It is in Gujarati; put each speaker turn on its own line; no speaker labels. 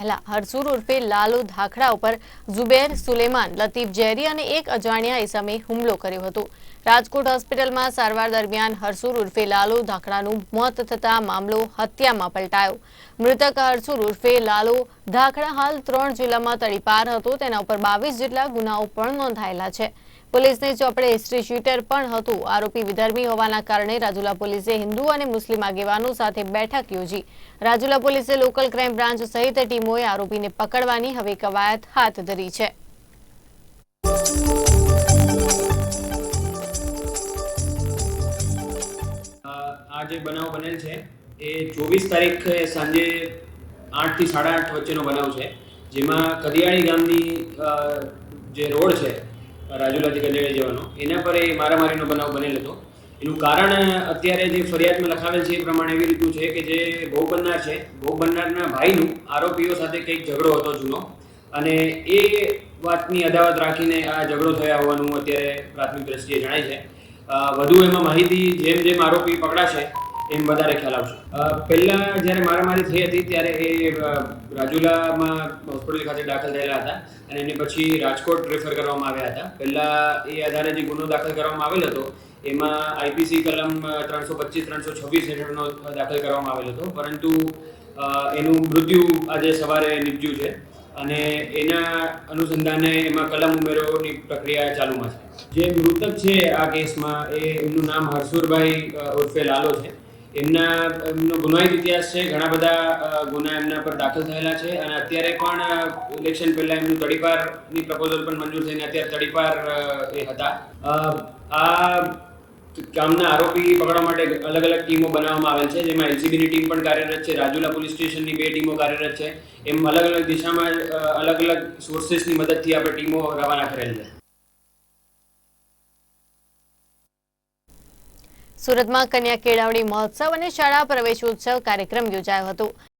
હરસુર ઉર્ફે લાલુ ધાખડા ઉપર ઝુબેર સુલેમાન લતીફ ઝેરી અને એક અજાણ્યા ઇસમે હુમલો કર્યો હતો। રાજકોટ હોસ્પિટલમાં સારવાર દરમિયાન હરસુર ઉર્ફે લાલુ ધાખડાનું મોત થતા મામલો હત્યામાં પલટાયો। મૃતક હરસુર ઉર્ફે લાલુ ધાખડા હાલ 3 જિલ્લામાં તડીપાર હતો। તેના ઉપર 22 જેટલા ગુનાઓ પણ નોંધાયેલા છે। પોલીસને ચોપડે હિસ્ટ્રી શીટર પણ હતું। આરોપી વિધર્મી હોવાના કારણે રાજુલા પોલીસે હિન્દુ અને મુસ્લિમ આગેવાનો સાથે બેઠક યોજી। રાજુલા પોલીસે લોકલ ક્રાઇમ બ્રાન્ચ સહિત ટીમોએ આરોપીને પકડવાની હવે કવાયત હાથ ધરી છે।
આ જે બનાવ બનેલ છે એ 24 તારીખે સાંજે 8 થી 8:30 વચ્ચેનો બનાવ છે, જેમાં કદિયાળી ગામની જે રોડ છે રાજુલાથી કદિયાળી જવાનો એના પર એ મારામારીનો બનાવ બનેલ હતો। એનું કારણ અત્યારે જે ફરિયાદમાં લખાવેલ છે એ પ્રમાણે એવી રીતનું છે કે જે ભોગ બનનાર છે, ભોગ બનનારના ભાઈનું આરોપીઓ સાથે કંઈક ઝઘડો હતો જૂનો, અને એ વાતની અદાવત રાખીને આ ઝઘડો થયા હોવાનું અત્યારે પ્રાથમિક દ્રષ્ટિએ જણાય છે। વધુ એમાં માહિતી જેમ જેમ આરોપી પકડાશે એમ વધારે ખ્યાલ આવશે। પહેલાં જ્યારે મારામારી થઈ હતી ત્યારે એ રાજુલામાં હોસ્પિટલ ખાતે દાખલ થયેલા હતા અને એની પછી રાજકોટ રેફર કરવામાં આવ્યા હતા। પહેલાં એ આધારે જે ગુનો દાખલ કરવામાં આવેલ હતો એમાં આઈપીસી કલમ 325-326 હેઠળનો દાખલ કરવામાં આવેલ હતો, પરંતુ એનું મૃત્યુ આજે સવારે નીપજ્યું છે અને એના અનુસંધાને એમાં કલમ ઉમેરોની પ્રક્રિયા ચાલુમાં છે। જે મૃતક છે આ કેસમાં એમનું નામ હરસુરભાઈ ઉર્ફે લાલો છે। એમનો ગુનાહિત ઇતિહાસ છે, ઘણા બધા ગુના એમના પર દાખલ થયેલા છે અને અત્યારે પણ ઇલેક્શન પહેલાં એમનું તડીપારની પ્રપોઝલ પણ મંજૂર થઈને અત્યારે તડીપાર એ હતા। આ કામના આરોપી પકડવા માટે અલગ અલગ ટીમો બનાવવામાં આવેલ છે, જેમાં એલસીબીની ટીમ પણ કાર્યરત છે, રાજુલા પોલીસ સ્ટેશનની 2 ટીમો કાર્યરત છે। એમ અલગ અલગ દિશામાં અલગ અલગ સોર્સેસની મદદથી આપણે ટીમો રવાના કરેલ છે।
સુરતમાં કન્યા કેળવણી મહોત્સવ અને શાળા પ્રવેશોત્સવ કાર્યક્રમ યોજાયો હતો।